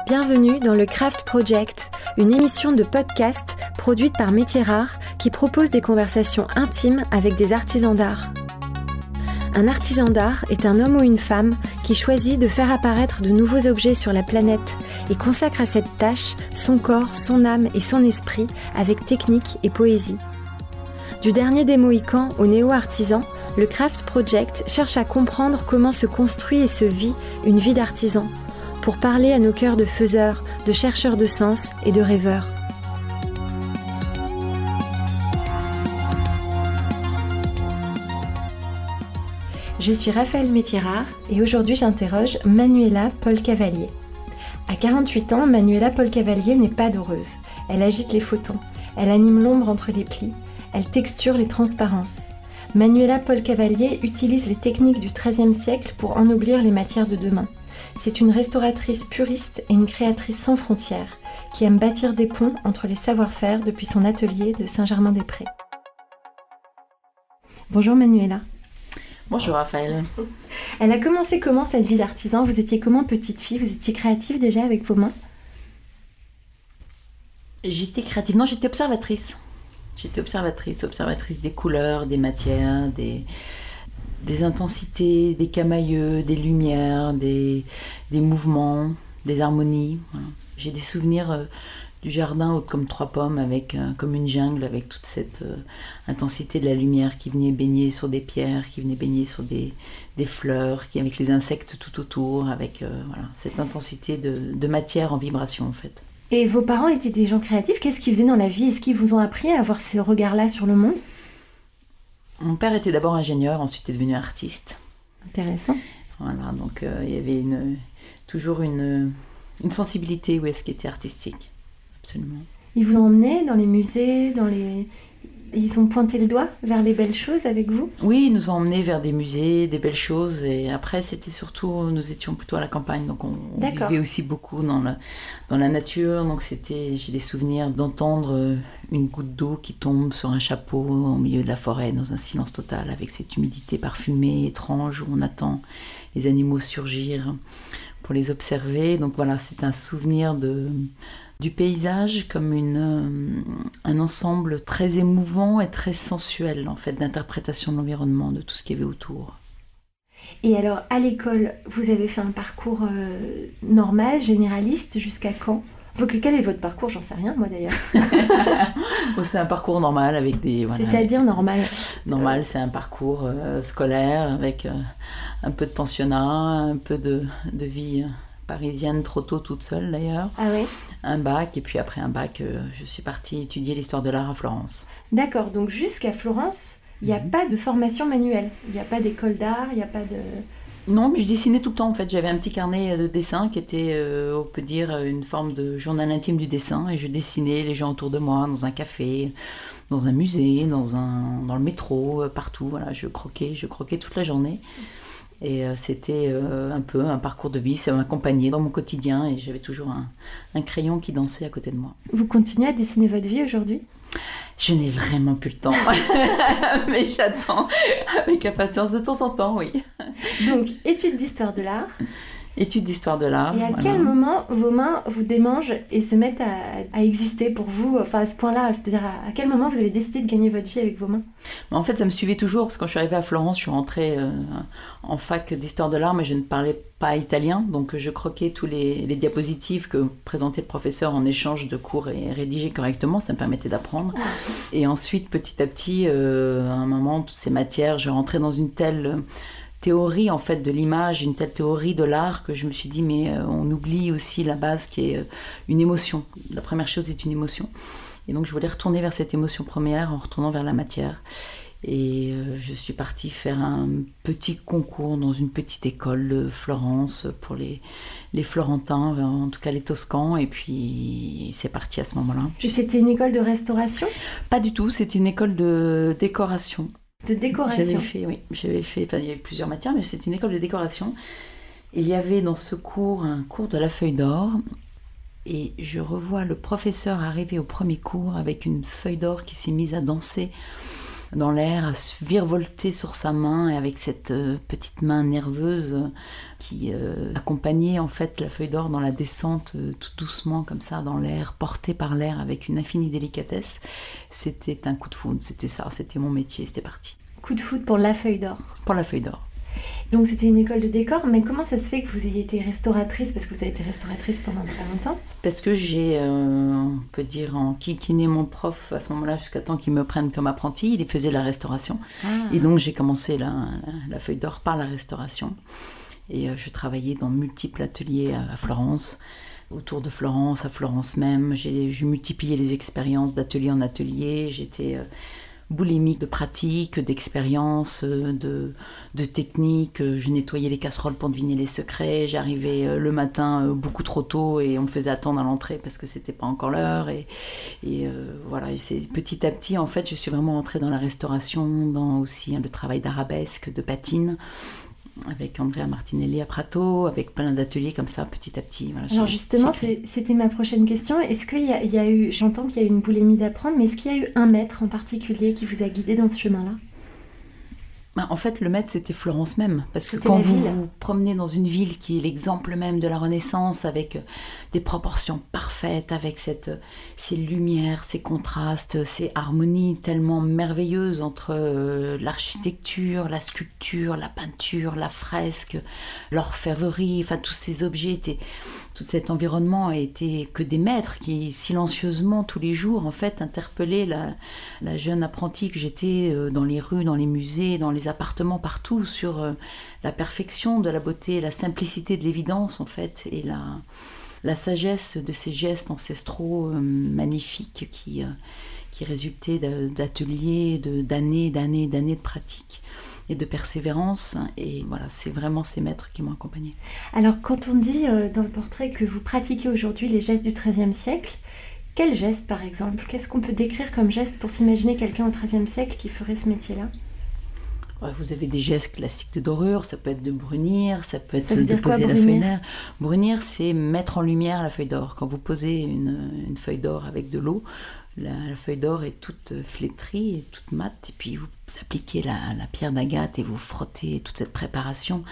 Bienvenue dans le Craft Project, une émission de podcast produite par Métiers Rares qui propose des conversations intimes avec des artisans d'art. Un artisan d'art est un homme ou une femme qui choisit de faire apparaître de nouveaux objets sur la planète et consacre à cette tâche son corps, son âme et son esprit avec technique et poésie. Du dernier des Mohicans au néo-artisan, le Craft Project cherche à comprendre comment se construit et se vit une vie d'artisan, pour parler à nos cœurs de faiseurs, de chercheurs de sens et de rêveurs. Je suis Raphaël Métiers Rares et aujourd'hui j'interroge Manuela Paul-Cavalier. À 48 ans, Manuela Paul-Cavalier n'est pas doreuse. Elle agite les photons, elle anime l'ombre entre les plis, elle texture les transparences. Manuela Paul-Cavalier utilise les techniques du XIIIe siècle pour ennoblir les matières de demain. C'est une restauratrice puriste et une créatrice sans frontières, qui aime bâtir des ponts entre les savoir-faire depuis son atelier de Saint-Germain-des-Prés. Bonjour Manuela. Bonjour Raphaël. Elle a commencé comment cette vie d'artisan ? Vous étiez comment petite fille ? Vous étiez créative déjà avec vos mains ? J'étais créative, non j'étais observatrice. J'étais observatrice des couleurs, des matières, des intensités, des camailleux, des lumières, des mouvements, des harmonies. Voilà. J'ai des souvenirs du jardin haut comme 3 pommes, comme une jungle, avec toute cette intensité de la lumière qui venait baigner sur des pierres, qui venait baigner sur des fleurs, avec les insectes tout autour, avec cette intensité de matière en vibration en fait. Et vos parents étaient des gens créatifs. Qu'est-ce qu'ils faisaient dans la vie ? Est-ce qu'ils vous ont appris à avoir ce regard-là sur le monde ? Mon père était d'abord ingénieur, ensuite est devenu artiste. Intéressant. Voilà, donc il y avait toujours une sensibilité où est-ce qui était artistique, absolument. Ils vous ont emmené dans les musées, Ils ont pointé le doigt vers les belles choses avec vous ? Oui, ils nous ont emmenés vers des musées, des belles choses. Et après, c'était surtout, nous étions plutôt à la campagne, donc on vivait aussi beaucoup dans la nature. Donc j'ai des souvenirs d'entendre une goutte d'eau qui tombe sur un chapeau au milieu de la forêt, dans un silence total, avec cette humidité parfumée, étrange, où on attend les animaux surgir pour les observer. Donc voilà, c'est un souvenir du paysage comme un ensemble très émouvant et très sensuel en fait, d'interprétation de l'environnement, de tout ce qu'il y avait autour. Et alors, à l'école, vous avez fait un parcours normal, généraliste, jusqu'à quand ? Quel est votre parcours ? J'en sais rien, moi d'ailleurs. C'est un parcours normal avec des... C'est-à-dire normal ? Normal, c'est un parcours scolaire avec un peu de pensionnat, un peu de vie... parisienne, trop tôt, toute seule d'ailleurs. Ah ouais. Un bac, et puis après un bac, je suis partie étudier l'histoire de l'art à Florence. D'accord, donc jusqu'à Florence, il n'y a pas de formation manuelle, il n'y a pas d'école d'art, il n'y a pas de... Non, mais je dessinais tout le temps en fait. J'avais un petit carnet de dessin qui était, on peut dire, une forme de journal intime du dessin, et je dessinais les gens autour de moi, dans un café, dans un musée, dans le métro, partout. Voilà, je croquais toute la journée. Et c'était un peu un parcours de vie, ça m'accompagnait dans mon quotidien et j'avais toujours un crayon qui dansait à côté de moi. Vous continuez à dessiner votre vie aujourd'hui ? Je n'ai vraiment plus le temps, mais j'attends avec impatience de temps en temps, oui. Donc, études d'histoire de l'art. Études d'histoire de l'art. Et à quel moment vos mains vous démangent et se mettent à exister pour vous, enfin à ce point-là, c'est-à-dire à quel moment vous avez décidé de gagner votre vie avec vos mains ? En fait, ça me suivait toujours, parce que quand je suis arrivée à Florence, je suis rentrée en fac d'histoire de l'art, mais je ne parlais pas italien, donc je croquais tous les diapositives que présentait le professeur en échange de cours et rédigeais correctement, ça me permettait d'apprendre. Et ensuite, petit à petit, à un moment, toutes ces matières, je rentrais dans une telle... théorie en fait de l'image, une telle théorie de l'art que je me suis dit mais on oublie aussi la base qui est une émotion. La première chose est une émotion. Et donc je voulais retourner vers cette émotion première en retournant vers la matière. Et je suis partie faire un petit concours dans une petite école de Florence pour les Florentins, en tout cas les Toscans, et puis c'est parti à ce moment-là. Et c'était une école de restauration ? Pas du tout, c'était une école de décoration. De décoration. J'avais fait, il y avait plusieurs matières, mais c'est une école de décoration. Et il y avait dans ce cours un cours de la feuille d'or. Et je revois le professeur arriver au premier cours avec une feuille d'or qui s'est mise à danser dans l'air, à se virevolter sur sa main, et avec cette petite main nerveuse qui accompagnait en fait la feuille d'or dans la descente, tout doucement comme ça dans l'air, portée par l'air avec une infinie délicatesse. C'était un coup de foudre, c'était ça, c'était mon métier, c'était parti. Coup de foudre pour la feuille d'or. Pour la feuille d'or. Donc c'était une école de décor, mais comment ça se fait que vous ayez été restauratrice? Parce que vous avez été restauratrice pendant très longtemps. Parce que j'ai, on peut dire, enquiquiné mon prof à ce moment-là jusqu'à temps qu'il me prenne comme apprenti. Il faisait la restauration. Et donc j'ai commencé la feuille d'or par la restauration. Et je travaillais dans multiples ateliers à Florence, autour de Florence, à Florence même. J'ai multiplié les expériences d'atelier en atelier. J'étais boulimique de pratique, d'expérience, de technique. Je nettoyais les casseroles pour deviner les secrets. J'arrivais le matin beaucoup trop tôt et on me faisait attendre à l'entrée parce que c'était pas encore l'heure. Et voilà, et c'est petit à petit, en fait, je suis vraiment entrée dans la restauration, dans aussi le travail d'arabesque, de patine, avec Andrea Martinelli à Prato, avec plein d'ateliers comme ça, petit à petit. Voilà, alors justement, c'était ma prochaine question. Est-ce qu'il y a eu, j'entends qu'il y a eu une boulimie d'apprendre, mais est-ce qu'il y a eu un maître en particulier qui vous a guidé dans ce chemin-là? En fait, le maître, c'était Florence même. Parce que quand vous vous promenez dans une ville qui est l'exemple même de la Renaissance, avec des proportions parfaites, avec ces lumières, ces contrastes, ces harmonies tellement merveilleuses entre l'architecture, la sculpture, la peinture, la fresque, l'orfèvrerie, enfin tous ces objets, tout cet environnement était que des maîtres qui silencieusement tous les jours en fait interpellaient la jeune apprentie que j'étais dans les rues, dans les musées, dans les appartements, partout, sur la perfection de la beauté, la simplicité de l'évidence en fait, et la sagesse de ces gestes ancestraux magnifiques qui résultaient d'ateliers, d'années de pratique et de persévérance. Et voilà, c'est vraiment ces maîtres qui m'ont accompagnée. Alors, quand on dit dans le portrait que vous pratiquez aujourd'hui les gestes du XIIIe siècle, quels gestes par exemple? Qu'est-ce qu'on peut décrire comme geste pour s'imaginer quelqu'un au XIIIe siècle qui ferait ce métier-là? Vous avez des gestes classiques de dorure, ça peut être de brunir, ça peut être de poser la feuille d'or. Brunir, c'est mettre en lumière la feuille d'or. Quand vous posez une feuille d'or avec de l'eau, la feuille d'or est toute flétrie et toute mate, et puis vous appliquez la pierre d'agate et vous frottez toute cette préparation,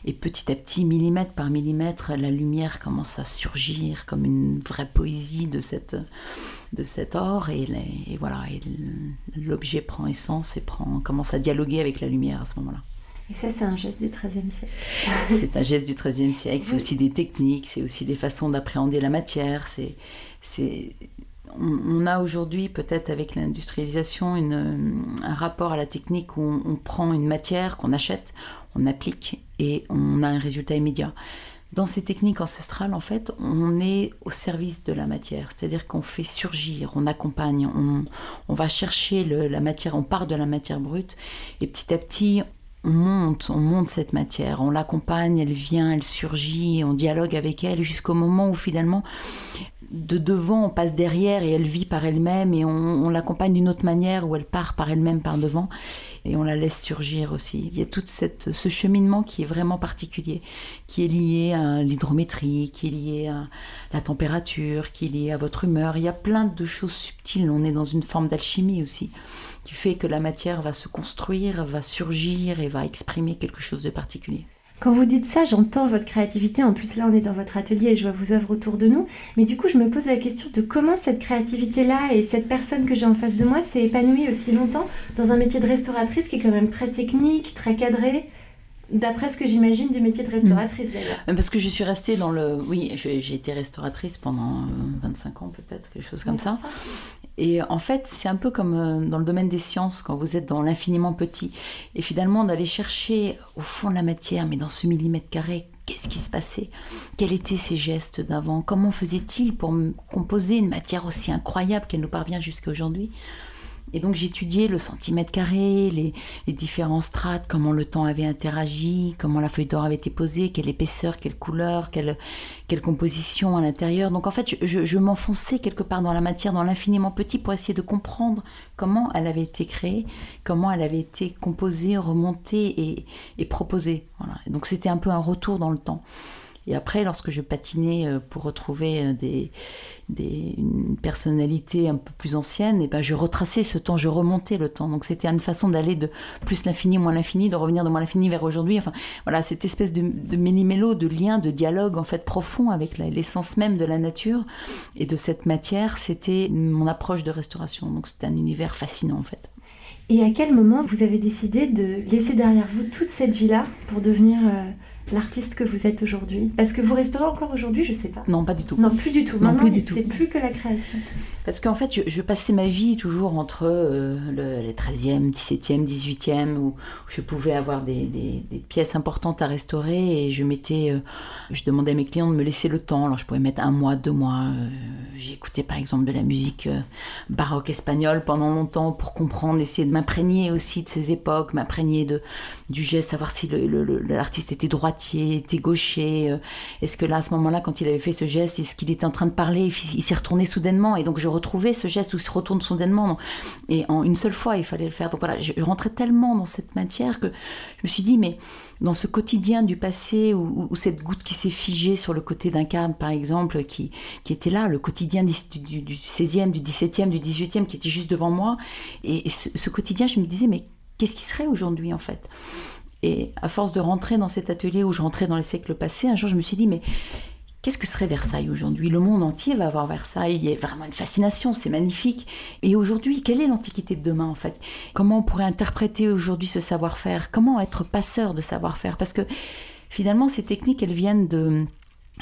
et petit à petit, millimètre par millimètre, la lumière commence à surgir comme une vraie poésie de cet or, et voilà, et l'objet prend essence et commence à dialoguer avec la lumière à ce moment-là. Et ça, c'est un geste du XIIIe siècle. C'est un geste du XIIIe siècle, c'est aussi des techniques, c'est aussi des façons d'appréhender la matière, on a aujourd'hui, peut-être avec l'industrialisation, un rapport à la technique où on prend une matière qu'on achète, on applique et on a un résultat immédiat. Dans ces techniques ancestrales, en fait, on est au service de la matière, c'est-à-dire qu'on fait surgir, on accompagne, on va chercher la matière, on part de la matière brute et petit à petit, on monte cette matière, on l'accompagne, elle vient, elle surgit, on dialogue avec elle jusqu'au moment où finalement, de devant, on passe derrière et elle vit par elle-même, et on l'accompagne d'une autre manière où elle part par elle-même par devant et on la laisse surgir aussi. Il y a tout ce cheminement qui est vraiment particulier, qui est lié à l'hydrométrie, qui est lié à la température, qui est lié à votre humeur. Il y a plein de choses subtiles, on est dans une forme d'alchimie aussi, qui fait que la matière va se construire, va surgir et va exprimer quelque chose de particulier. Quand vous dites ça, j'entends votre créativité. En plus, là, on est dans votre atelier et je vois vos œuvres autour de nous. Mais du coup, je me pose la question de comment cette créativité-là et cette personne que j'ai en face de moi s'est épanouie aussi longtemps dans un métier de restauratrice qui est quand même très technique, très cadré, d'après ce que j'imagine du métier de restauratrice d'ailleurs. Parce que je suis restée dans le... Oui, j'ai été restauratrice pendant 25 ans peut-être, quelque chose comme ça. Et en fait, c'est un peu comme dans le domaine des sciences, quand vous êtes dans l'infiniment petit. Et finalement, d'aller chercher au fond de la matière, mais dans ce millimètre carré, qu'est-ce qui se passait? Quels étaient ces gestes d'avant? Comment faisait-il pour composer une matière aussi incroyable qu'elle nous parvient jusqu'à aujourd'hui? Et donc j'étudiais le centimètre carré, les différents strates, comment le temps avait interagi, comment la feuille d'or avait été posée, quelle épaisseur, quelle couleur, quelle composition à l'intérieur. Donc en fait, je m'enfonçais quelque part dans la matière, dans l'infiniment petit, pour essayer de comprendre comment elle avait été créée, comment elle avait été composée, remontée et proposée. Voilà. Et donc c'était un peu un retour dans le temps. Et après, lorsque je patinais pour retrouver une personnalité un peu plus ancienne, et ben je retraçais ce temps, je remontais le temps. Donc c'était une façon d'aller de plus l'infini, moins l'infini, de revenir de moins l'infini vers aujourd'hui. Enfin voilà, cette espèce de méli-mélo, de lien, de dialogue en fait profond avec l'essence même de la nature et de cette matière, c'était mon approche de restauration. Donc c'était un univers fascinant en fait. Et à quel moment vous avez décidé de laisser derrière vous toute cette vie-là pour devenir l'artiste que vous êtes aujourd'hui? Parce que vous restaurez encore aujourd'hui, je sais pas. Non, pas du tout. Non, plus du tout. Non, maintenant, plus du tout. C'est plus que la création. Parce qu'en fait, je passais ma vie toujours entre les 13e, 17e, 18e, où je pouvais avoir des pièces importantes à restaurer et je demandais à mes clients de me laisser le temps. Alors je pouvais mettre 1 mois, 2 mois. J'ai écouté par exemple de la musique baroque espagnole pendant longtemps pour comprendre, essayer de m'imprégner aussi de ces époques, m'imprégner du geste, savoir si l'artiste était droitier, était gaucher. Est-ce que là, à ce moment-là, quand il avait fait ce geste, est-ce qu'il était en train de parler, il s'est retourné soudainement et donc je retrouvais ce geste où il se retourne soudainement. Et en une seule fois, il fallait le faire. Donc voilà, je rentrais tellement dans cette matière que je me suis dit, mais dans ce quotidien du passé, où cette goutte qui s'est figée sur le côté d'un cadre, par exemple, qui était là, le quotidien du 16e, du 17e, du 18e, qui était juste devant moi. Et ce quotidien, je me disais, mais qu'est-ce qui serait aujourd'hui, en fait ? Et à force de rentrer dans cet atelier où je rentrais dans les siècles passés, un jour, je me suis dit, mais qu'est-ce que serait Versailles aujourd'hui ? Le monde entier va voir Versailles, il y a vraiment une fascination, c'est magnifique. Et aujourd'hui, quelle est l'Antiquité de demain en fait ? Comment on pourrait interpréter aujourd'hui ce savoir-faire ? Comment être passeur de savoir-faire ? Parce que finalement, ces techniques, elles viennent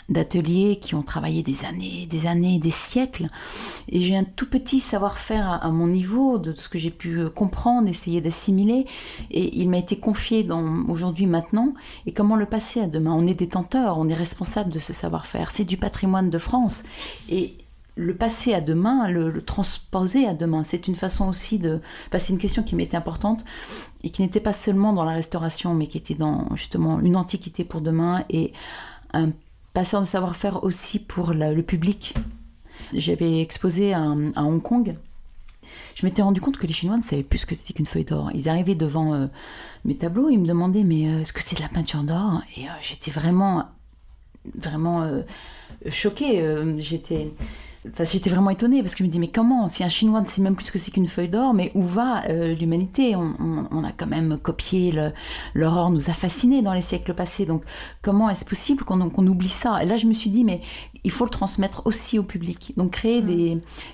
d'ateliers qui ont travaillé des années, des siècles. Et j'ai un tout petit savoir-faire à mon niveau, de ce que j'ai pu comprendre, essayer d'assimiler. Et il m'a été confié aujourd'hui, maintenant. Et comment le passer à demain ? On est détenteur, on est responsable de ce savoir-faire. C'est du patrimoine de France. Et le passer à demain, le transposer à demain, c'est une façon aussi de... c'est une question qui m'était importante et qui n'était pas seulement dans la restauration, mais qui était dans justement une antiquité pour demain et un passeur de savoir-faire aussi pour le public. J'avais exposé à Hong Kong. Je m'étais rendu compte que les Chinois ne savaient plus ce que c'était qu'une feuille d'or. Ils arrivaient devant mes tableaux et ils me demandaient mais est-ce que c'est de la peinture d'or ? Et j'étais vraiment choquée. J'étais vraiment étonnée parce que je me dis mais comment, si un Chinois ne sait même plus ce que c'est qu'une feuille d'or, mais où va l'humanité ? On a quand même copié, leur or nous a fascinés dans les siècles passés, donc comment est-ce possible qu'on oublie ça ? Et là je me suis dit mais il faut le transmettre aussi au public, donc créer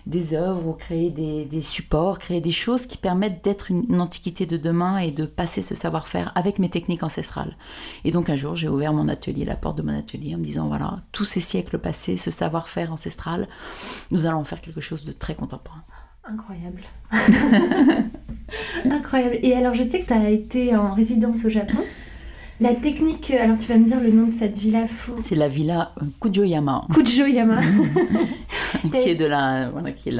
des œuvres ou créer des supports, créer des choses qui permettent d'être une antiquité de demain et de passer ce savoir-faire avec mes techniques ancestrales. Et donc un jour j'ai ouvert mon atelier, la porte de mon atelier en me disant voilà, tous ces siècles passés, ce savoir-faire ancestral, nous allons en faire quelque chose de très contemporain. Incroyable. Incroyable. Et alors, je sais que tu as été en résidence au Japon. La technique, alors tu vas me dire le nom de cette villa fou. C'est la villa Kujoyama. Kujoyama. qui est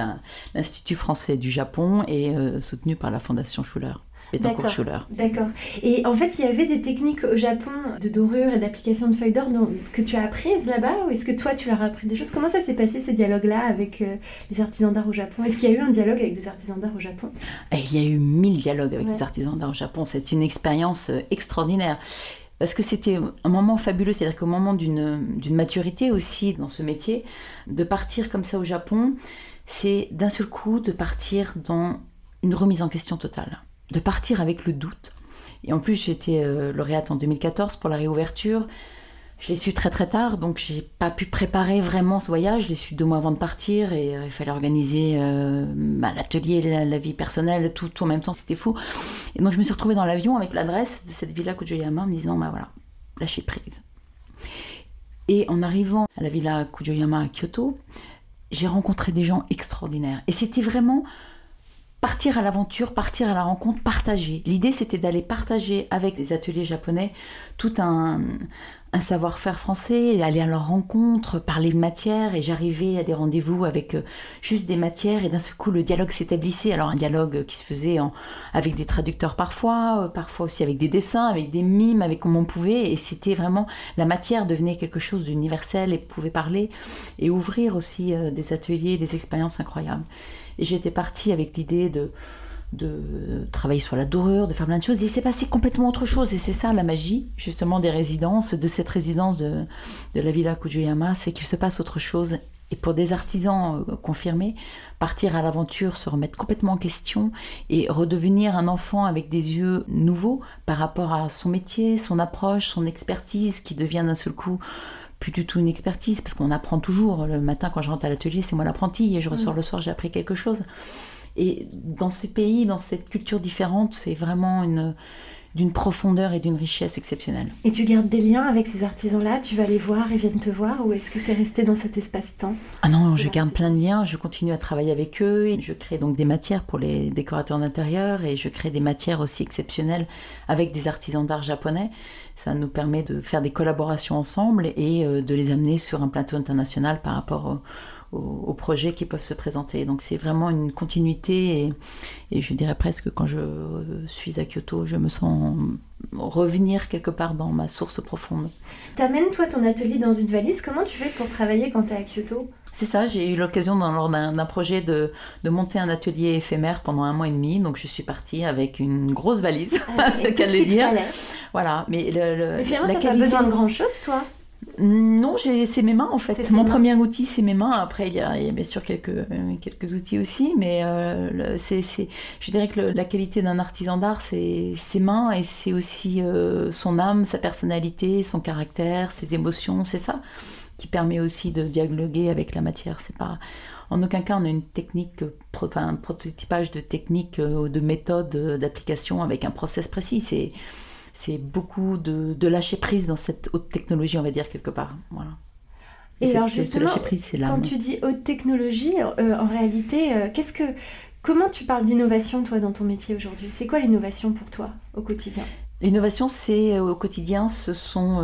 l'Institut français du Japon et soutenu par la Fondation Schuller. D'accord. Et en fait, il y avait des techniques au Japon de dorure et d'application de feuilles d'or que tu as apprises là-bas, ou est-ce que toi, tu leur as appris des choses ? Comment ça s'est passé, ce dialogue-là, avec les artisans d'art au Japon ? Est-ce qu'il y a eu un dialogue avec des artisans d'art au Japon ? Il y a eu 1000 dialogues avec des artisans d'art au Japon. C'est une expérience extraordinaire. Parce que c'était un moment fabuleux, c'est-à-dire qu'au moment d'une maturité aussi dans ce métier, de partir comme ça au Japon, c'est d'un seul coup de partir dans une remise en question totale. De partir avec le doute. Et en plus, j'étais lauréate en 2014 pour la réouverture. Je l'ai su très très tard, donc j'ai pas pu préparer vraiment ce voyage. Je l'ai su 2 mois avant de partir et il fallait organiser l'atelier, la vie personnelle, tout en même temps, c'était fou. Et donc je me suis retrouvée dans l'avion avec l'adresse de cette villa Kujoyama en me disant, voilà, lâcher prise. Et en arrivant à la villa Kujoyama à Kyoto, j'ai rencontré des gens extraordinaires. Et c'était vraiment... partir à l'aventure, partir à la rencontre, partager. L'idée, c'était d'aller partager avec des ateliers japonais tout un savoir-faire français, aller à leur rencontre, parler de matière. Et j'arrivais à des rendez-vous avec juste des matières. Et d'un seul coup, le dialogue s'établissait. Alors, un dialogue qui se faisait avec des traducteurs parfois aussi avec des dessins, avec des mimes, avec comme on pouvait. Et c'était vraiment... la matière devenait quelque chose d'universel et pouvait parler et ouvrir aussi des ateliers, des expériences incroyables. Et j'étais partie avec l'idée de de travailler sur la dorure, de faire plein de choses. Et il s'est passé complètement autre chose. Et c'est ça la magie, justement, des résidences, de cette résidence de la Villa Kujuyama, c'est qu'il se passe autre chose. Et pour des artisans confirmés, partir à l'aventure, se remettre complètement en question et redevenir un enfant avec des yeux nouveaux par rapport à son métier, son approche, son expertise, qui devient d'un seul coup plus du tout une expertise, parce qu'on apprend toujours. Le matin, quand je rentre à l'atelier, c'est moi l'apprenti, et je ressors le soir, j'ai appris quelque chose. Et dans ces pays, dans cette culture différente, c'est vraiment d'une profondeur et d'une richesse exceptionnelle. Et tu gardes des liens avec ces artisans-là? Tu vas les voir, ils viennent te voir, ou est-ce que c'est resté dans cet espace-temps? Ah non, je garde plein de liens, je continue à travailler avec eux, et je crée donc des matières pour les décorateurs d'intérieur, et je crée des matières aussi exceptionnelles avec des artisans d'art japonais. Ça nous permet de faire des collaborations ensemble et de les amener sur un plateau international par rapport aux projets qui peuvent se présenter. Donc c'est vraiment une continuité et je dirais presque quand je suis à Kyoto, je me sens revenir quelque part dans ma source profonde. T'amènes toi ton atelier dans une valise, comment tu fais pour travailler quand t'es à Kyoto? C'est ça, j'ai eu l'occasion lors d'un projet de monter un atelier éphémère pendant 1 mois et demi, donc je suis partie avec une grosse valise, c'est qu'à le dire. Voilà, mais finalement t'as pas besoin de grand chose toi? Non, c'est mes mains en fait. Mon premier outil, c'est mes mains. Après, il y a bien sûr quelques outils aussi, mais je dirais que la qualité d'un artisan d'art, c'est ses mains et c'est aussi son âme, sa personnalité, son caractère, ses émotions. C'est ça qui permet aussi de dialoguer avec la matière. C'est pas, en aucun cas, on a une technique, un prototypage de technique, de méthode d'application avec un process précis. C'est beaucoup de lâcher prise dans cette haute technologie, on va dire, quelque part. Voilà. Et alors justement, quand tu dis haute technologie, en réalité, comment tu parles d'innovation, toi, dans ton métier aujourd'hui? C'est quoi l'innovation pour toi, au quotidien? L'innovation, au quotidien, ce sont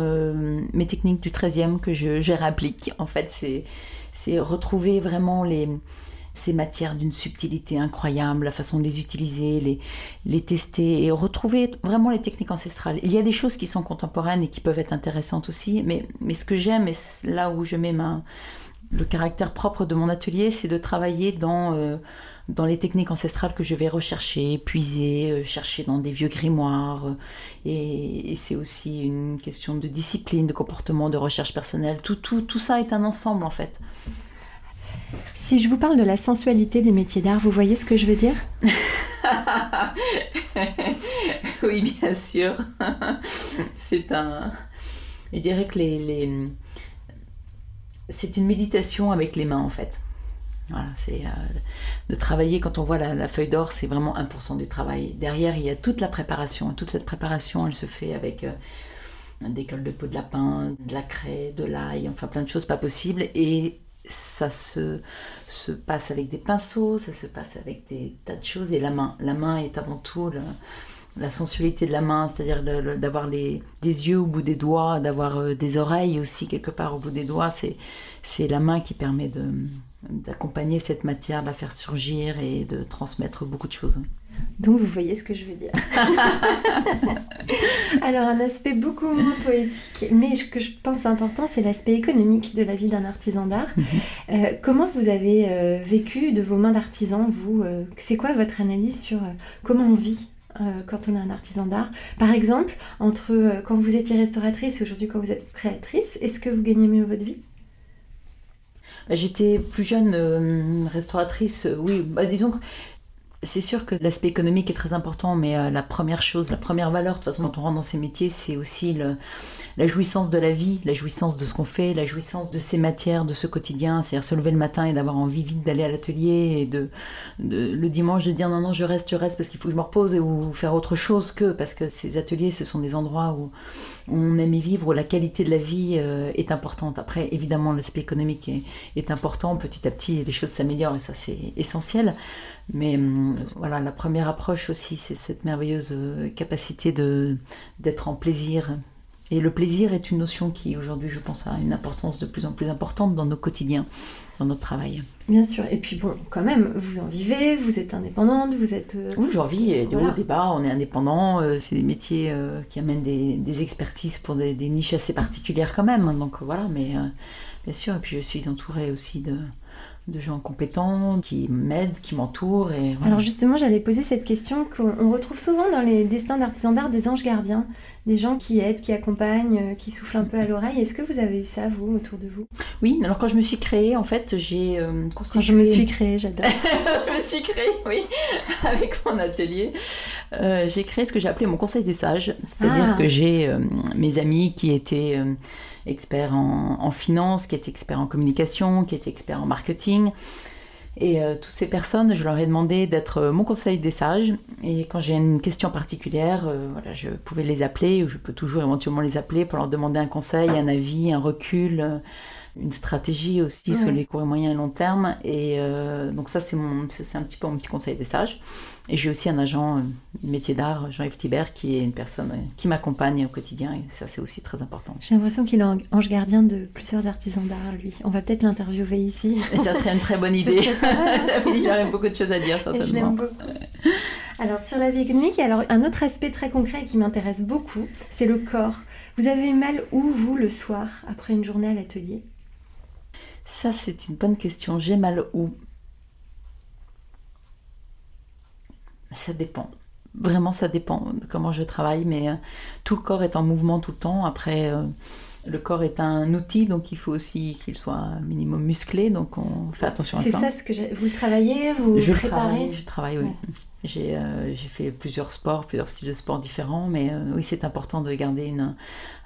mes techniques du 13e que je réapplique. En fait, c'est retrouver vraiment ces matières d'une subtilité incroyable, la façon de les utiliser, les tester et retrouver vraiment les techniques ancestrales. Il y a des choses qui sont contemporaines et qui peuvent être intéressantes aussi, mais ce que j'aime, et là où je mets le caractère propre de mon atelier, c'est de travailler dans les techniques ancestrales que je vais rechercher, puiser, chercher dans des vieux grimoires. Et c'est aussi une question de discipline, de comportement, de recherche personnelle. Tout ça est un ensemble, en fait. Si je vous parle de la sensualité des métiers d'art, vous voyez ce que je veux dire? Oui, bien sûr. Je dirais que c'est une méditation avec les mains, en fait. Voilà, c'est de travailler, quand on voit la feuille d'or, c'est vraiment 1% du travail. Derrière, il y a toute la préparation. Toute cette préparation, elle se fait avec des cols de peau de lapin, de la craie, de l'ail, enfin plein de choses pas possibles. Et ça se passe avec des pinceaux, ça se passe avec des tas de choses. Et la main est avant tout la sensualité de la main, c'est-à-dire d'avoir des yeux au bout des doigts, d'avoir des oreilles aussi quelque part au bout des doigts. C'est la main qui permet d'accompagner cette matière, de la faire surgir et de transmettre beaucoup de choses. Donc vous voyez ce que je veux dire. Alors un aspect beaucoup moins poétique, mais que je pense important, c'est l'aspect économique de la vie d'un artisan d'art. Comment vous avez vécu de vos mains d'artisan, vous c'est quoi votre analyse sur comment on vit quand on est un artisan d'art? Par exemple, entre quand vous étiez restauratrice et aujourd'hui quand vous êtes créatrice, est-ce que vous gagnez mieux votre vie? J'étais plus jeune restauratrice, oui, disons que c'est sûr que l'aspect économique est très important, mais la première valeur, de toute façon, quand on rentre dans ces métiers, c'est aussi la jouissance de la vie, la jouissance de ce qu'on fait, la jouissance de ces matières, de ce quotidien, c'est-à-dire se lever le matin et d'avoir envie vite d'aller à l'atelier et le dimanche de dire non, je reste parce qu'il faut que je me repose ou faire autre chose parce que ces ateliers, ce sont des endroits où on aime y vivre, où la qualité de la vie est importante. Après, évidemment, l'aspect économique est important, petit à petit, les choses s'améliorent et ça, c'est essentiel. Mais voilà, la première approche aussi, c'est cette merveilleuse capacité d'être en plaisir. Et le plaisir est une notion qui, aujourd'hui, je pense, a une importance de plus en plus importante dans nos quotidiens, dans notre travail. Bien sûr. Et puis bon, quand même, vous en vivez, vous êtes indépendante, vous êtes... Oui, j'en vis, il y a des hauts, des bas, on est indépendant. C'est des métiers qui amènent des expertises pour des niches assez particulières quand même. Donc voilà, mais bien sûr. Et puis je suis entourée aussi de gens compétents qui m'aident, qui m'entourent. Et voilà. Alors justement, j'allais poser cette question qu'on retrouve souvent dans les destins d'artisans d'art, des anges gardiens, des gens qui aident, qui accompagnent, qui soufflent un peu à l'oreille. Est-ce que vous avez eu ça, vous, autour de vous? Oui, alors quand je me suis créée, en fait, j'ai constitué... Quand je me suis créée, j'adore. Je me suis créée, oui, avec mon atelier. J'ai créé ce que j'ai appelé mon conseil des sages, c'est-à-dire que j'ai mes amis qui étaient experts en finance, qui étaient experts en communication, qui étaient experts en marketing. Et toutes ces personnes, je leur ai demandé d'être mon conseil des sages. Et quand j'ai une question particulière, voilà, je pouvais les appeler, ou je peux toujours éventuellement les appeler pour leur demander un conseil, un avis, un recul, une stratégie aussi sur les courts et moyens et long terme. Et donc ça, c'est un petit peu mon petit conseil des sages. Et j'ai aussi un agent métier d'art, Jean-Yves Thibert, qui est une personne qui m'accompagne au quotidien. Et ça, c'est aussi très important. J'ai l'impression qu'il est ange gardien de plusieurs artisans d'art, lui. On va peut-être l'interviewer ici. Et ça serait une très bonne idée. Il aurait beaucoup de choses à dire, certainement. Et je l'aime beaucoup. Alors, sur la vie économique, alors, un autre aspect très concret qui m'intéresse beaucoup, c'est le corps. Vous avez mal où, vous, le soir, après une journée à l'atelier? Ça, c'est une bonne question. J'ai mal où? Ça dépend. Vraiment, ça dépend de comment je travaille, mais tout le corps est en mouvement tout le temps. Après, le corps est un outil, donc il faut aussi qu'il soit un minimum musclé, donc on fait attention à ça. C'est ça ce que vous travaillez, vous préparez? Je travaille, oui. Ouais. J'ai fait plusieurs sports, plusieurs styles de sport différents, mais oui, c'est important de garder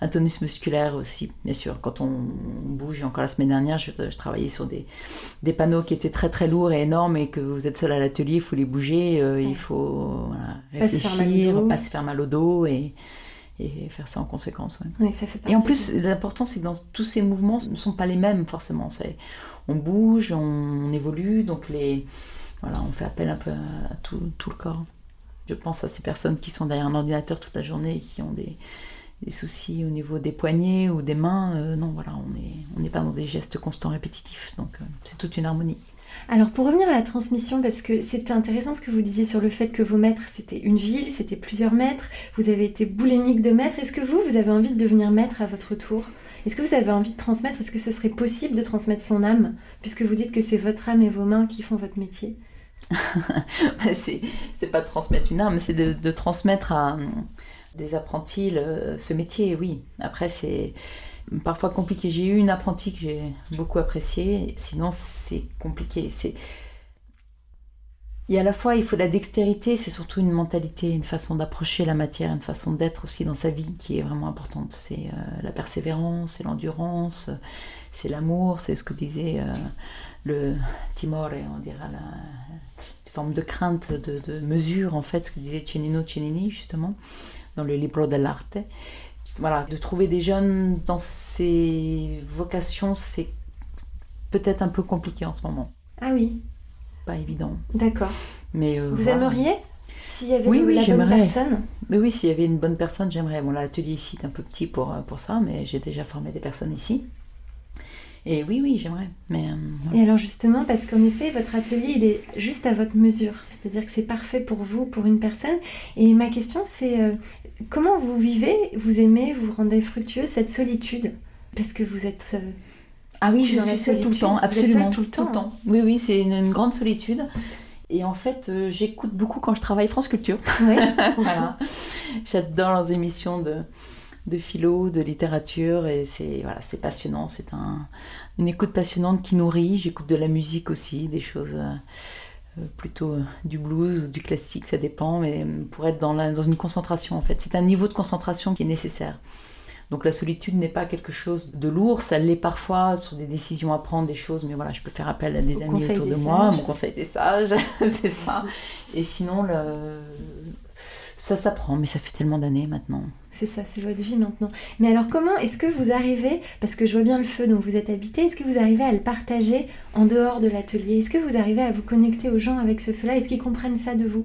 un tonus musculaire aussi, bien sûr. Quand on bouge, encore la semaine dernière, je travaillais sur des panneaux qui étaient très très lourds et énormes, et que vous êtes seul à l'atelier, il faut les bouger, il faut réfléchir, pas se faire mal au dos et faire ça en conséquence. Ouais. Oui, ça fait partie. Et en plus, l'important, c'est que dans tous ces mouvements, ce ne sont pas les mêmes forcément. On bouge, on évolue, donc voilà, on fait appel un peu à tout le corps. Je pense à ces personnes qui sont derrière un ordinateur toute la journée et qui ont des soucis au niveau des poignets ou des mains. Non, voilà, on n'est pas dans des gestes constants répétitifs. Donc, c'est toute une harmonie. Alors, pour revenir à la transmission, parce que c'était intéressant ce que vous disiez sur le fait que vos maîtres, c'était une ville, c'était plusieurs maîtres. Vous avez été boulimique de maîtres. Est-ce que vous avez envie de devenir maître à votre tour? Est-ce que vous avez envie de transmettre? Est-ce que ce serait possible de transmettre son âme, puisque vous dites que c'est votre âme et vos mains qui font votre métier? C'est pas de transmettre une âme, c'est de transmettre à des apprentis ce métier, oui. Après, c'est parfois compliqué. J'ai eu une apprentie que j'ai beaucoup appréciée, sinon c'est compliqué. Et à la fois, il faut de la dextérité, c'est surtout une mentalité, une façon d'approcher la matière, une façon d'être aussi dans sa vie qui est vraiment importante. C'est la persévérance, c'est l'endurance, c'est l'amour, c'est ce que disait le timore, on dirait une forme de crainte, de mesure, en fait, ce que disait Cennino Cennini, justement, dans le Libro dell'arte. Voilà, de trouver des jeunes dans ces vocations, c'est peut-être un peu compliqué en ce moment. Ah oui. Pas évident. D'accord. Mais vous aimeriez, s'il y avait la bonne personne? Oui, s'il y avait une bonne personne, j'aimerais. Bon, l'atelier ici est un peu petit pour ça, mais j'ai déjà formé des personnes ici. Et oui, j'aimerais. Mais, voilà. Et alors justement, parce qu'en effet, votre atelier, il est juste à votre mesure. C'est-à-dire que c'est parfait pour vous, pour une personne. Et ma question, c'est comment vous vivez, vous aimez, vous rendez fructueux cette solitude? Parce que vous êtes... Ah oui, je suis seule tout le temps, absolument. Tout le temps. Oui, c'est une grande solitude. Et en fait, j'écoute beaucoup quand je travaille France Culture. Oui. Voilà. J'adore leurs émissions de philo, de littérature, et c'est passionnant. C'est une écoute passionnante qui nourrit. J'écoute de la musique aussi, des choses plutôt du blues ou du classique, ça dépend, mais pour être dans une concentration en fait. C'est un niveau de concentration qui est nécessaire. Donc la solitude n'est pas quelque chose de lourd, ça l'est parfois sur des décisions à prendre, des choses, mais voilà, je peux faire appel à des amis autour de moi, mon conseil des sages, c'est ça. Et sinon, ça s'apprend, mais ça fait tellement d'années maintenant. C'est ça, c'est votre vie maintenant. Mais alors comment est-ce que vous arrivez, parce que je vois bien le feu dont vous êtes habité, est-ce que vous arrivez à le partager en dehors de l'atelier? Est-ce que vous arrivez à vous connecter aux gens avec ce feu-là? Est-ce qu'ils comprennent ça de vous?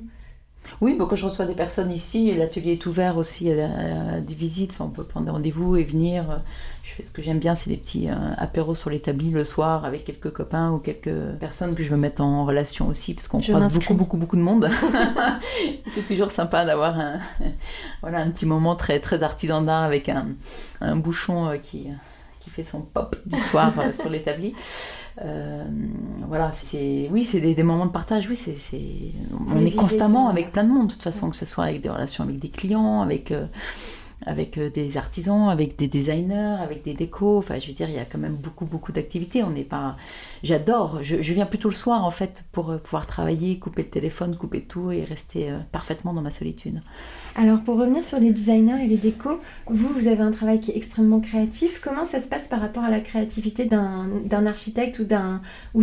Oui, quand je reçois des personnes ici, l'atelier est ouvert aussi à des visites, on peut prendre des rendez-vous et venir. Je fais ce que j'aime bien, c'est des petits apéros sur l'établi le soir avec quelques copains ou quelques personnes que je veux mettre en relation aussi, parce qu'on croise beaucoup de monde. C'est toujours sympa d'avoir un petit moment très, très artisan d'art avec un bouchon qui qui fait son pop du soir sur l'établi. Voilà, c'est des moments de partage. Oui, on est constamment avec plein de monde, de toute façon, que ce soit avec des relations avec des clients, avec des artisans, avec des designers, avec des décos. Enfin, je veux dire, il y a quand même beaucoup d'activités. On n'est pas... J'adore. Je viens plutôt le soir, en fait, pour pouvoir travailler, couper le téléphone, couper tout et rester parfaitement dans ma solitude. Alors, pour revenir sur les designers et les décos, vous avez un travail qui est extrêmement créatif. Comment ça se passe par rapport à la créativité d'un architecte ou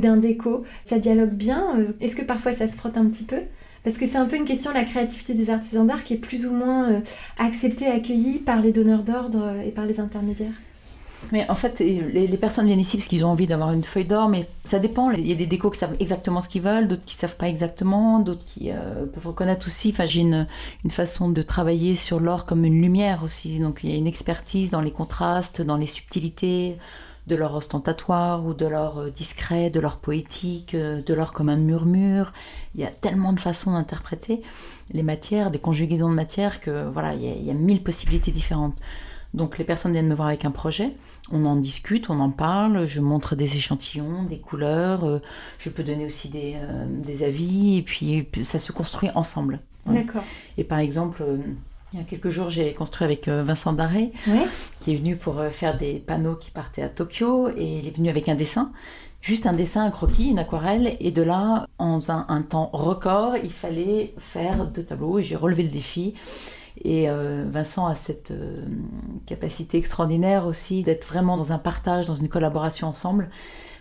d'un déco? Ça dialogue bien? Est-ce que parfois ça se frotte un petit peu? Parce que c'est un peu une question, la créativité des artisans d'art, qui est plus ou moins acceptée, accueillie par les donneurs d'ordre et par les intermédiaires. Mais en fait, les personnes viennent ici parce qu'ils ont envie d'avoir une feuille d'or, mais ça dépend. Il y a des décos qui savent exactement ce qu'ils veulent, d'autres qui ne savent pas exactement, d'autres qui peuvent reconnaître aussi. Enfin, j'ai une façon de travailler sur l'or comme une lumière aussi. Donc, il y a une expertise dans les contrastes, dans les subtilités, de l'or ostentatoire ou de l'or discret, de l'or poétique, de l'or comme un murmure. Il y a tellement de façons d'interpréter les matières, des conjugaisons de matières, que voilà, il y a 1000 possibilités différentes. Donc les personnes viennent me voir avec un projet, on en discute, on en parle, je montre des échantillons, des couleurs, je peux donner aussi des avis, et puis ça se construit ensemble. Voilà. D'accord. Et par exemple, il y a quelques jours, j'ai construit avec Vincent Darré, qui est venu pour faire des panneaux qui partaient à Tokyo, et il est venu avec un dessin. Juste un dessin, un croquis, une aquarelle, et de là, en un temps record, il fallait faire 2 tableaux, et j'ai relevé le défi. Et Vincent a cette capacité extraordinaire aussi d'être vraiment dans un partage, dans une collaboration ensemble,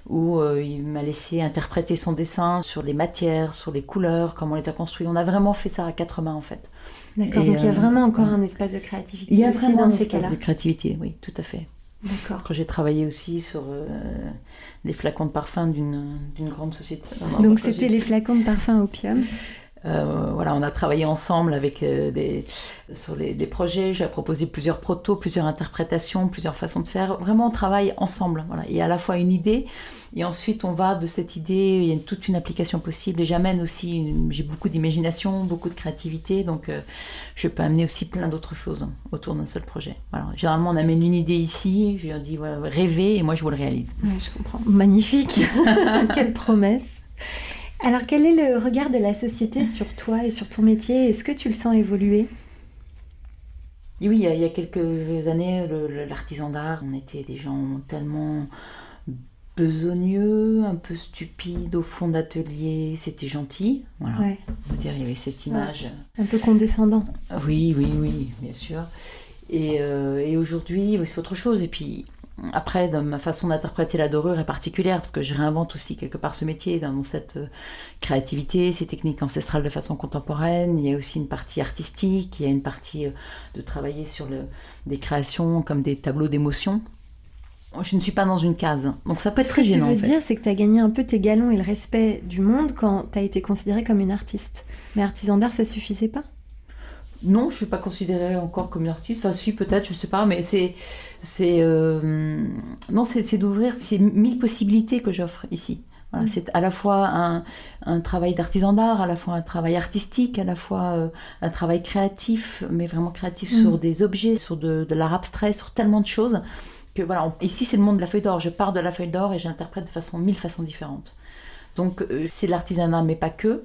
où il m'a laissé interpréter son dessin sur les matières, sur les couleurs, comment on les a construits. On a vraiment fait ça à 4 mains en fait. D'accord, donc il y a vraiment encore un espace de créativité il y a aussi vraiment dans un ces espace cas-là. de créativité, oui, tout à fait. D'accord. Quand j'ai travaillé aussi sur les flacons de parfum d'une grande société. Donc c'était les flacons de parfum Opium. Voilà, on a travaillé ensemble avec sur les projets. J'ai proposé plusieurs protos, plusieurs interprétations, plusieurs façons de faire. Vraiment, on travaille ensemble. Voilà. Il y a à la fois une idée, et ensuite on va de cette idée, il y a toute une application possible. Et j'amène aussi, j'ai beaucoup d'imagination, beaucoup de créativité, donc je peux amener aussi plein d'autres choses autour d'un seul projet. Voilà. Généralement, on amène une idée ici, je leur dis voilà, rêvez, et moi je vous le réalise. Ouais, je comprends. Magnifique. Quelle promesse. Alors, quel est le regard de la société sur toi et sur ton métier? Est-ce que tu le sens évoluer? Et oui, il y a quelques années, l'artisan d'art, on était des gens tellement besogneux, un peu stupides au fond d'atelier. C'était gentil, voilà. Ouais. On va dire, il y avait cette image. Un peu condescendant. Oui, bien sûr. Et aujourd'hui, c'est autre chose. Et puis, après, ma façon d'interpréter la dorure est particulière, parce que je réinvente aussi quelque part ce métier dans cette créativité, ces techniques ancestrales de façon contemporaine. Il y a aussi une partie artistique, il y a une partie de travailler sur des créations comme des tableaux d'émotions. Je ne suis pas dans une case, donc ça peut être très gênant. Ce que tu veux dire, c'est que tu as gagné un peu tes galons et le respect du monde quand tu as été considérée comme une artiste. Mais artisan d'art, ça suffisait pas? Non, je ne suis pas considérée encore comme une artiste. Enfin, si, peut-être, je ne sais pas, mais c'est d'ouvrir ces 1000 possibilités que j'offre ici. Voilà, c'est à la fois un travail d'artisan d'art, à la fois un travail artistique, à la fois un travail créatif, mais vraiment créatif sur des objets, sur de l'art abstrait, sur tellement de choses. Que, voilà, ici, c'est le monde de la feuille d'or. Je pars de la feuille d'or et j'interprète de 1000 façons différentes. Donc, c'est de l'artisanat, mais pas que.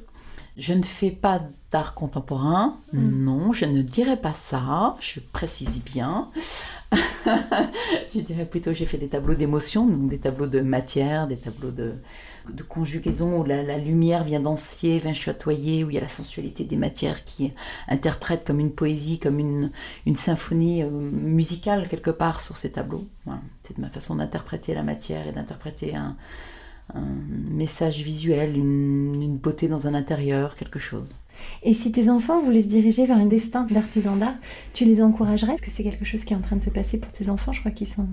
Je ne fais pas d'art contemporain, non, je ne dirais pas ça, je précise bien. Je dirais plutôt j'ai fait des tableaux d'émotion, donc des tableaux de matière, des tableaux de conjugaison où la lumière vient danser, vient chatoyer, où il y a la sensualité des matières qui interprètent comme une poésie, comme une symphonie musicale quelque part sur ces tableaux. Voilà. C'est ma façon d'interpréter la matière et d'interpréter un message visuel, une beauté dans un intérieur, quelque chose. Et si tes enfants voulaient se diriger vers un destin d'artisan d'art, tu les encouragerais? Est-ce que c'est quelque chose qui est en train de se passer pour tes enfants? Je crois qu'ils sont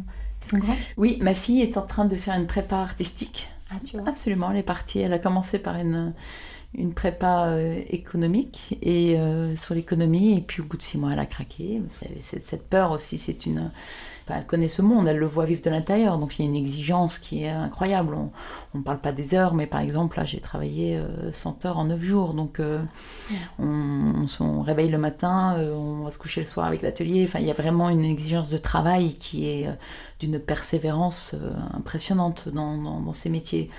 grands. Oui, ma fille est en train de faire une prépa artistique. Ah, tu vois. Absolument, elle est partie. Elle a commencé par une prépa économique et sur l'économie, et puis au bout de 6 mois, elle a craqué. Parce qu'il y avait cette peur aussi, elle connaît ce monde, elle le voit vivre de l'intérieur, donc il y a une exigence qui est incroyable. On ne parle pas des heures, mais par exemple, là, j'ai travaillé 100 heures en 9 jours, donc on réveille le matin, on va se coucher le soir avec l'atelier. Enfin, il y a vraiment une exigence de travail qui est d'une persévérance impressionnante dans ces métiers.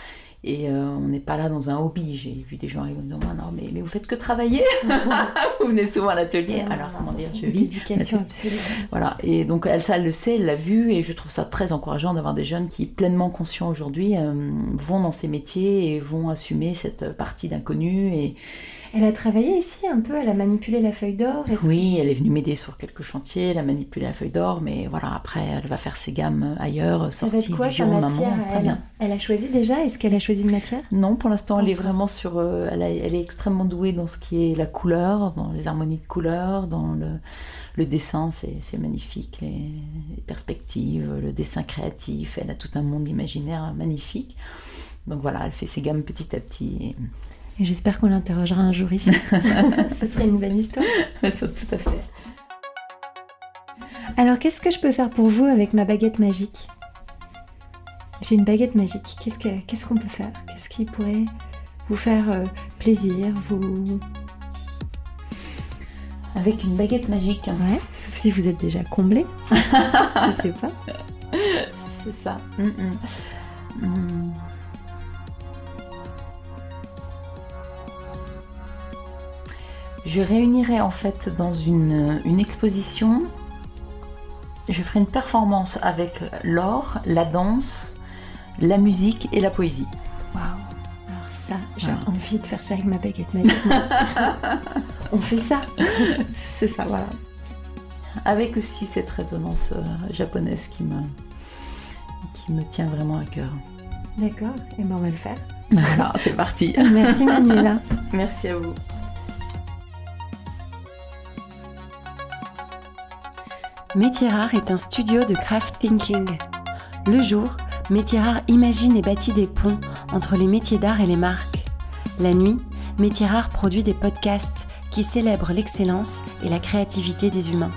Et on n'est pas là dans un hobby. J'ai vu des gens arriver en disant non, mais vous faites que travailler. Vous venez souvent à l'atelier. Alors comment dire, je vis. Dédication absolue. Voilà. Et donc elle, ça, elle le sait, elle l'a vu, et je trouve ça très encourageant d'avoir des jeunes qui, pleinement conscients aujourd'hui, vont dans ces métiers et vont assumer cette partie d'inconnu. Et elle a travaillé ici un peu, elle a manipulé la feuille d'or. Oui, elle est venue m'aider sur quelques chantiers, elle a manipulé la feuille d'or, mais voilà, après elle va faire ses gammes ailleurs, sortie vision de maman, c'est très bien. Elle a choisi déjà, est-ce qu'elle a choisi une matière? Non, pour l'instant elle est vraiment sur, elle est extrêmement douée dans ce qui est la couleur, dans les harmonies de couleurs, dans le dessin, c'est magnifique, les perspectives, le dessin créatif, elle a tout un monde imaginaire magnifique. Donc voilà, elle fait ses gammes petit à petit. Et j'espère qu'on l'interrogera un jour ici. Ce serait une belle histoire. Ça, tout à fait. Alors, qu'est-ce que je peux faire pour vous avec ma baguette magique? J'ai une baguette magique. Qu'est-ce qu'on peut faire? Qu'est-ce qui pourrait vous faire plaisir, vous... Avec une baguette magique. Ouais, sauf si vous êtes déjà comblé. Je sais pas. C'est ça. Je réunirai en fait dans une exposition, je ferai une performance avec l'or, la danse, la musique et la poésie. Waouh! Alors ça, j'ai envie de faire ça avec ma baguette magique. On fait ça. C'est ça, voilà. Avec aussi cette résonance japonaise qui me tient vraiment à cœur. D'accord, et ben on va le faire. Voilà, c'est parti. Merci Manuela. Merci à vous. Métiers Rares est un studio de craft thinking. Le jour, Métiers Rares imagine et bâtit des ponts entre les métiers d'art et les marques. La nuit, Métiers Rares produit des podcasts qui célèbrent l'excellence et la créativité des humains.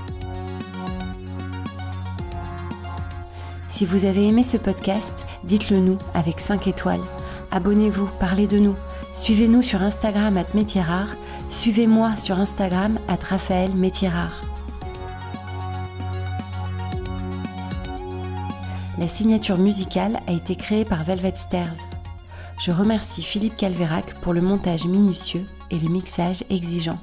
Si vous avez aimé ce podcast, dites-le nous avec 5 étoiles. Abonnez-vous, parlez de nous. Suivez-nous sur Instagram @métiersrares. Suivez-moi sur Instagram @RaphaëlMétiersRares. La signature musicale a été créée par Velvet Stairs. Je remercie Philippe Calvérac pour le montage minutieux et le mixage exigeant.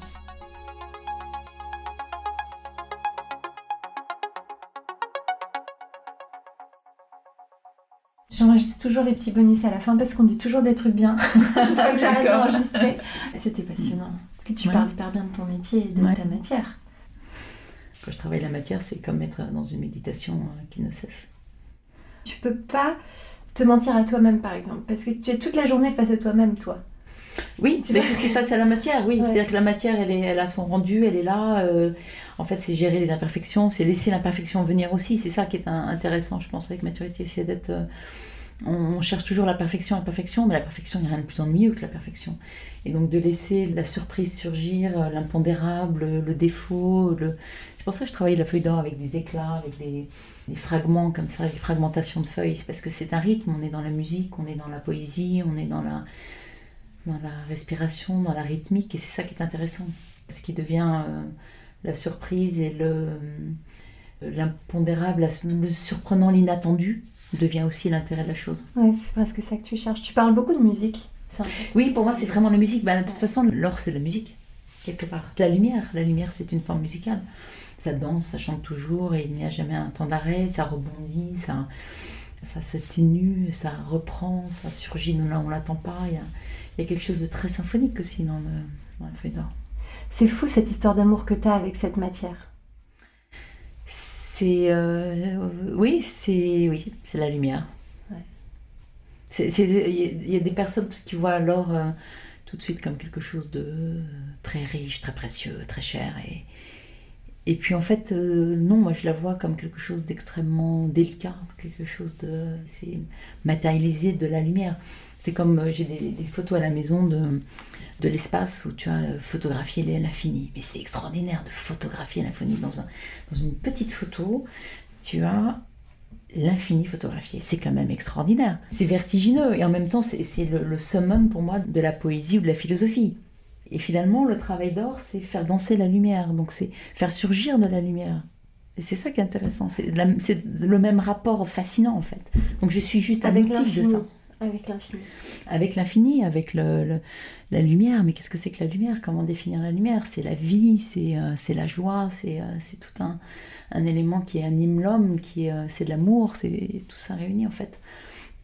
J'enregistre toujours les petits bonus à la fin parce qu'on dit toujours des trucs bien. Donc j'arrête d'enregistrer. C'était passionnant. Parce que tu parles hyper bien de ton métier et de ta matière. Quand je travaille la matière, c'est comme être dans une méditation qui ne cesse. Tu peux pas te mentir à toi-même, par exemple, parce que tu es toute la journée face à toi-même, toi. Oui, mais je suis face à la matière, oui. Ouais. C'est-à-dire que la matière, elle a son rendu, elle est là. En fait, c'est gérer les imperfections, c'est laisser l'imperfection venir aussi. C'est ça qui est intéressant, je pense, avec maturité. C'est d'être... on cherche toujours la perfection, mais la perfection, il n'y a rien de plus ennuyeux que la perfection. Et donc de laisser la surprise surgir, l'impondérable, le défaut. C'est pour ça que je travaille la feuille d'or avec des éclats, avec des fragments comme ça, des fragmentations de feuilles. C'est parce que c'est un rythme, on est dans la musique, on est dans la poésie, on est dans la respiration, dans la rythmique, et c'est ça qui est intéressant. Ce qui devient la surprise et l'impondérable, le surprenant, l'inattendu, devient aussi l'intérêt de la chose. Ouais, c'est presque ça que tu cherches. Tu parles beaucoup de musique. Oui, pour moi, c'est vraiment la musique. De toute façon, l'or, c'est de la musique, quelque part. La lumière, c'est une forme musicale. Ça danse, ça chante toujours, et il n'y a jamais un temps d'arrêt, ça rebondit, ça s'atténue, ça reprend, ça surgit, nous là on l'attend pas. Il y a quelque chose de très symphonique aussi dans la feuille d'or. C'est fou cette histoire d'amour que tu as avec cette matière. C'est la lumière. Ouais. Il y a des personnes qui voient l'or tout de suite comme quelque chose de très riche, très précieux, très cher. Et puis en fait, non, moi je la vois comme quelque chose d'extrêmement délicat, quelque chose c'est matérialisé de la lumière. C'est comme j'ai des photos à la maison de l'espace où tu as photographié l'infini. Mais c'est extraordinaire de photographier l'infini dans une petite photo. tu as l'infini photographié. C'est quand même extraordinaire. C'est vertigineux et en même temps, c'est le summum pour moi de la poésie ou de la philosophie. Et finalement, le travail d'or, c'est faire danser la lumière, donc c'est faire surgir de la lumière. Et c'est ça qui est intéressant, c'est le même rapport fascinant en fait. Donc je suis juste un outil de ça. Avec l'infini. Avec l'infini, avec la lumière. Mais qu'est-ce que c'est que la lumière? Comment définir la lumière? C'est la vie, c'est la joie, c'est tout un élément qui anime l'homme, c'est de l'amour, c'est tout ça réuni en fait.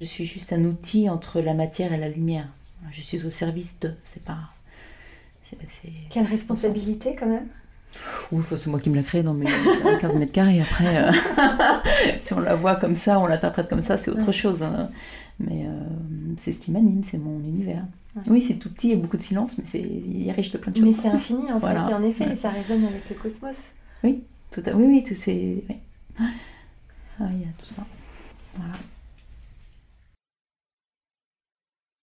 Je suis juste un outil entre la matière et la lumière. Je suis au service de, c'est pas... Quelle responsabilité quand même. Ouf, c'est moi qui me l'ai créé dans mes 15 mètres carrés. Après, si on la voit comme ça, on l'interprète comme ça, c'est autre chose. Hein. Mais c'est ce qui m'anime, c'est mon univers. Ouais. Oui, c'est tout petit, il y a beaucoup de silence, mais il est riche de plein de choses. Mais c'est infini en voilà. fait, et en effet, ça résonne avec le cosmos. Oui, tout c'est... Oui. Ah, il y a tout ça. Voilà.